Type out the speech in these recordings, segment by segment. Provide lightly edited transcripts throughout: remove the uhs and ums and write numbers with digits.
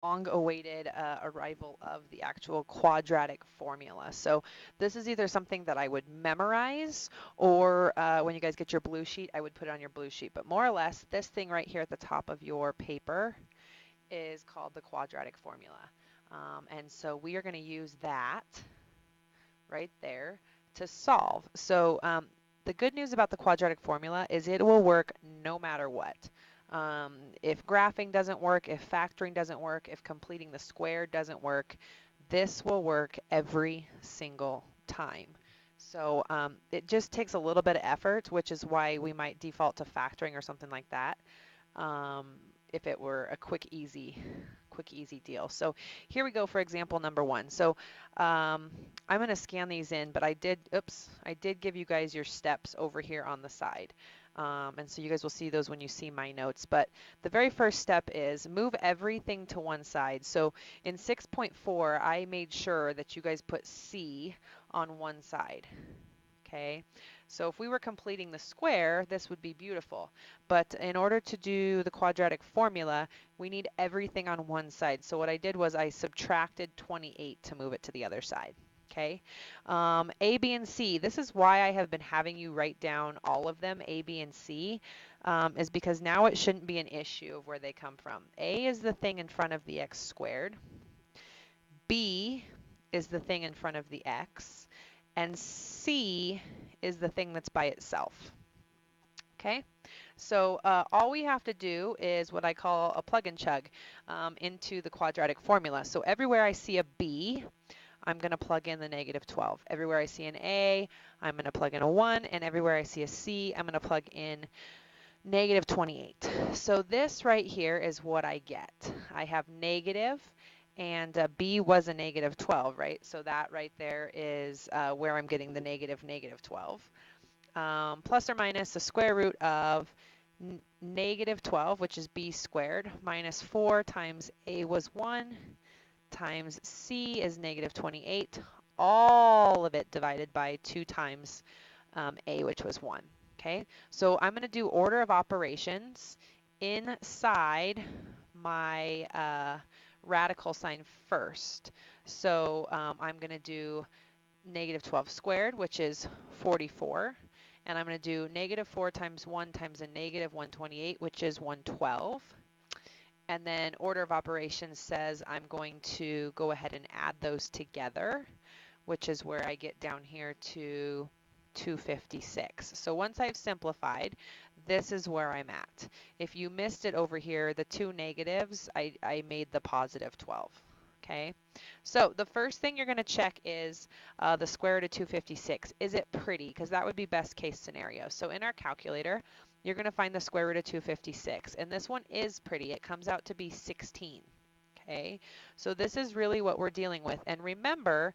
long-awaited arrival of the actual quadratic formula. So this is either something that I would memorize, or when you guys get your blue sheet, I would put it on your blue sheet. But more or less, this thing right here at the top of your paper is called the quadratic formula. And so we are going to use that right there to solve. So the good news about the quadratic formula is it will work no matter what. If graphing doesn't work, if factoring doesn't work, if completing the square doesn't work, this will work every single time. So it just takes a little bit of effort, which is why we might default to factoring or something like that. Um, if it were a quick easy deal. So here we go for example number 1. So I'm going to scan these in, but I did give you guys your steps over here on the side. And so you guys will see those when you see my notes. But the very first step is move everything to one side. So in 6.4, I made sure that you guys put C on one side. Okay, so if we were completing the square, this would be beautiful. But in order to do the quadratic formula, we need everything on one side. So what I did was I subtracted 28 to move it to the other side. Okay, A, B, and C. This is why I have been having you write down all of them, A, B, and C, is because now it shouldn't be an issue of where they come from. A is the thing in front of the x squared. B is the thing in front of the x. And C is the thing that's by itself. Okay, so all we have to do is what I call a plug and chug into the quadratic formula. So everywhere I see a B, I'm going to plug in the negative 12. Everywhere I see an A, I'm going to plug in a 1. And everywhere I see a C, I'm going to plug in negative 28. So this right here is what I get. I have negative, and B was a negative 12, right? So that right there is where I'm getting the negative 12. Plus or minus the square root of negative 12, which is B squared, minus 4 times A was 1, times C is negative 28, all of it divided by 2 times A, which was 1. Okay, so I'm going to do order of operations inside my radical sign first. So I'm going to do negative 12 squared, which is 44. And I'm going to do negative 4 times 1 times a negative 128, which is 112. And then order of operations says I'm going to go ahead and add those together, which is where I get down here to 256. So once I've simplified, this is where I'm at. If you missed it over here, the two negatives, I made the positive 12. Okay, so the first thing you're going to check is the square root of 256. Is it pretty? Because that would be best case scenario. So in our calculator, you're going to find the square root of 256. And this one is pretty. It comes out to be 16. Okay, so this is really what we're dealing with. And remember,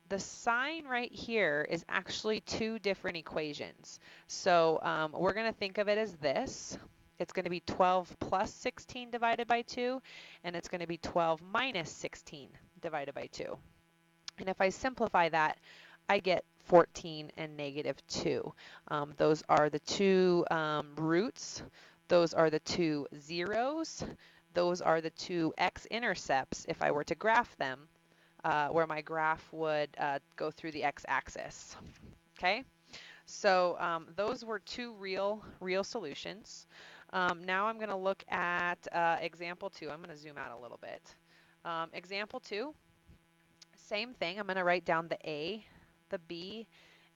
the sign right here is actually two different equations. So we're going to think of it as this. It's going to be 12 plus 16 divided by 2, and it's going to be 12 minus 16 divided by 2. And if I simplify that, I get 14 and negative 2. Those are the two roots. Those are the two zeros. Those are the two x-intercepts if I were to graph them, where my graph would go through the x-axis. Okay, so those were two real solutions. Now I'm going to look at example 2. I'm going to zoom out a little bit. Example 2, same thing. I'm going to write down the A, the B,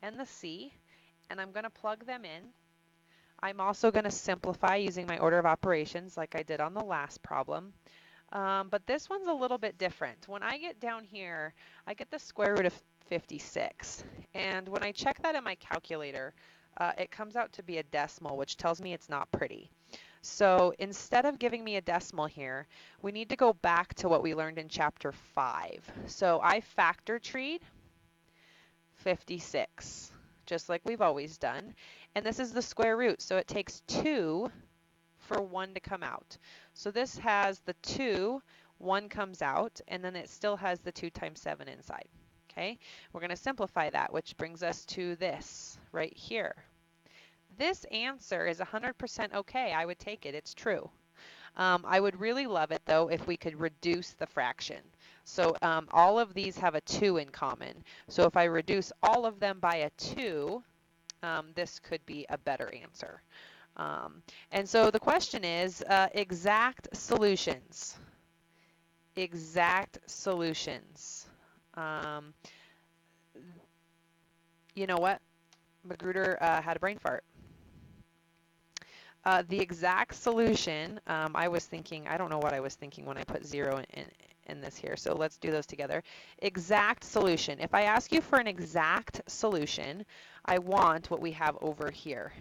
and the C, and I'm going to plug them in. I'm also going to simplify using my order of operations like I did on the last problem. But this one's a little bit different. When I get down here, I get the square root of 56. And when I check that in my calculator, it comes out to be a decimal, which tells me it's not pretty. So instead of giving me a decimal here, we need to go back to what we learned in chapter 5. So I factor treed 56, just like we've always done. And this is the square root, so it takes 2 for 1 to come out. So this has the 2, 1 comes out, and then it still has the 2 times 7 inside. Okay, we're going to simplify that, which brings us to this right here. This answer is 100% okay. I would take it. It's true. I would really love it though if we could reduce the fraction. So all of these have a 2 in common. So if I reduce all of them by a 2, this could be a better answer. And so the question is exact solutions. Exact solutions. Um, you know what? Magruder had a brain fart. The exact solution, I was thinking, I don't know what I was thinking when I put 0 in this here, so let's do those together. Exact solution. If I ask you for an exact solution, I want what we have over here.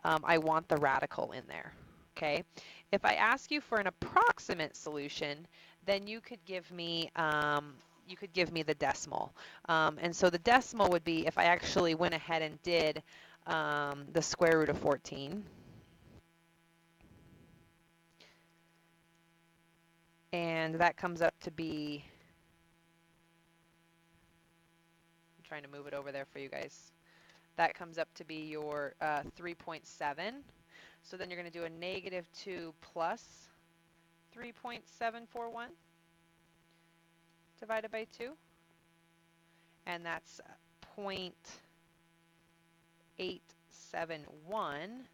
I want the radical in there, okay? If I ask you for an approximate solution, then you could give me the decimal. And so the decimal would be if I actually went ahead and did the square root of 14. And that comes up to be, I'm trying to move it over there for you guys. That comes up to be your 3.7. So then you're going to do a negative 2 plus 3.741 divided by 2. And that's 0.871.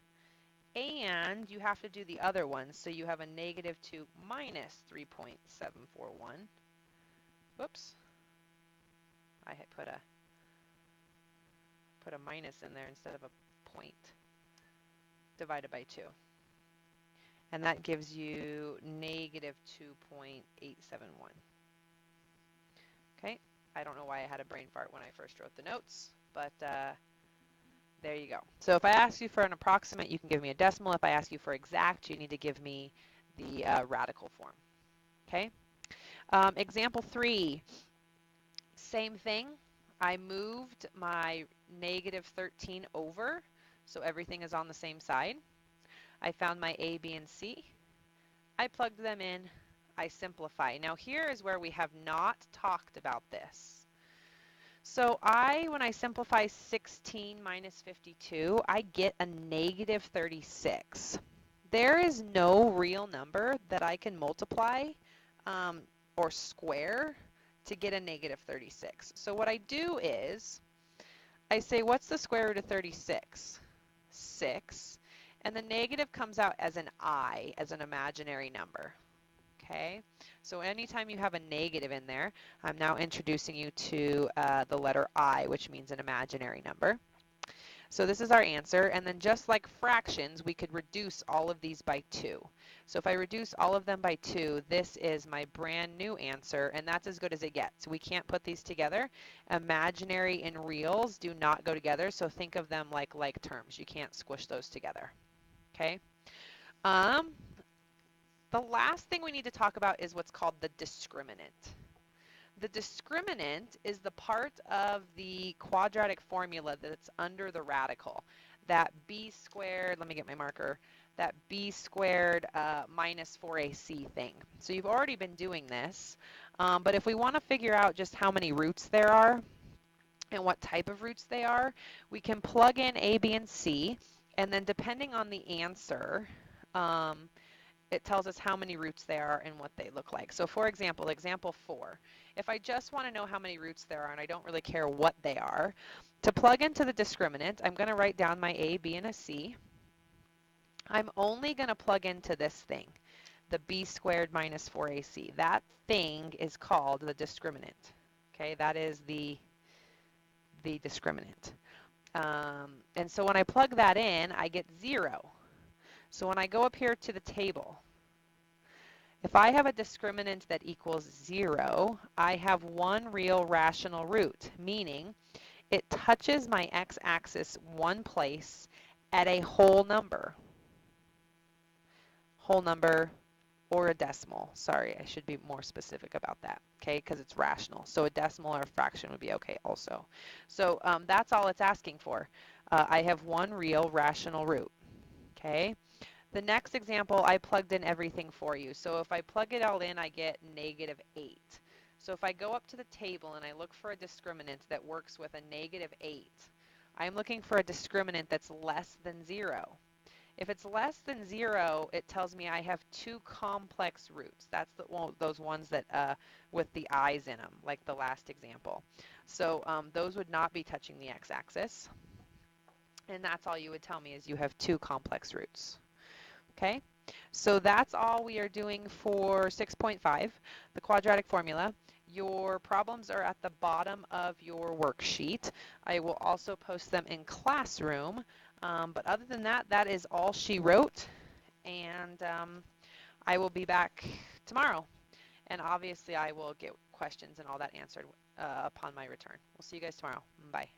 And you have to do the other one. So you have a negative 2 minus 3.741. Whoops. I had put a minus in there instead of a point, divided by 2. And that gives you negative 2.871. Okay, I don't know why I had a brain fart when I first wrote the notes, but there you go. So if I ask you for an approximate, you can give me a decimal. If I ask you for exact, you need to give me the radical form. Okay, example 3, same thing. I moved my negative 13 over, so everything is on the same side. I found my A, B, and C. I plugged them in. I simplify. Now here is where we have not talked about this. So when I simplify 16 minus 52, I get a negative 36. There is no real number that I can multiply or square to get a negative 36. So what I do is I say, what's the square root of 36? 6. And the negative comes out as an I, as an imaginary number. Okay, so anytime you have a negative in there, I'm now introducing you to the letter I, which means an imaginary number. So this is our answer, and then just like fractions, we could reduce all of these by 2. So if I reduce all of them by 2, this is my brand new answer, and that's as good as it gets. We can't put these together. Imaginary and reals do not go together, so think of them like terms. You can't squish those together. Okay. The last thing we need to talk about is what's called the discriminant. The discriminant is the part of the quadratic formula that's under the radical. That b squared, let me get my marker, that b squared minus 4ac thing. So you've already been doing this, but if we want to figure out just how many roots there are and what type of roots they are, we can plug in a, b, and c, and then depending on the answer, it tells us how many roots there are and what they look like. So for example, example 4, if I just want to know how many roots there are and I don't really care what they are, to plug into the discriminant, I'm going to write down my A, B, and a C. I'm only going to plug into this thing, the b squared minus 4ac. That thing is called the discriminant. Okay, that is the discriminant. And so when I plug that in, I get 0. So when I go up here to the table, if I have a discriminant that equals 0, I have one real rational root, meaning it touches my x-axis one place at a whole number or a decimal. Sorry, I should be more specific about that, okay, because it's rational. So a decimal or a fraction would be okay also. So that's all it's asking for. I have one real rational root, okay. The next example, I plugged in everything for you. So if I plug it all in, I get negative 8. So if I go up to the table and I look for a discriminant that works with a negative 8, I'm looking for a discriminant that's less than 0. If it's less than 0, it tells me I have two complex roots. That's those ones that with the eyes in them, like the last example. So those would not be touching the x-axis. And that's all you would tell me is you have two complex roots. Okay? So that's all we are doing for 6.5, the quadratic formula. Your problems are at the bottom of your worksheet. I will also post them in Classroom. But other than that, that is all she wrote. And I will be back tomorrow. And obviously, I will get questions and all that answered upon my return. We'll see you guys tomorrow. Bye.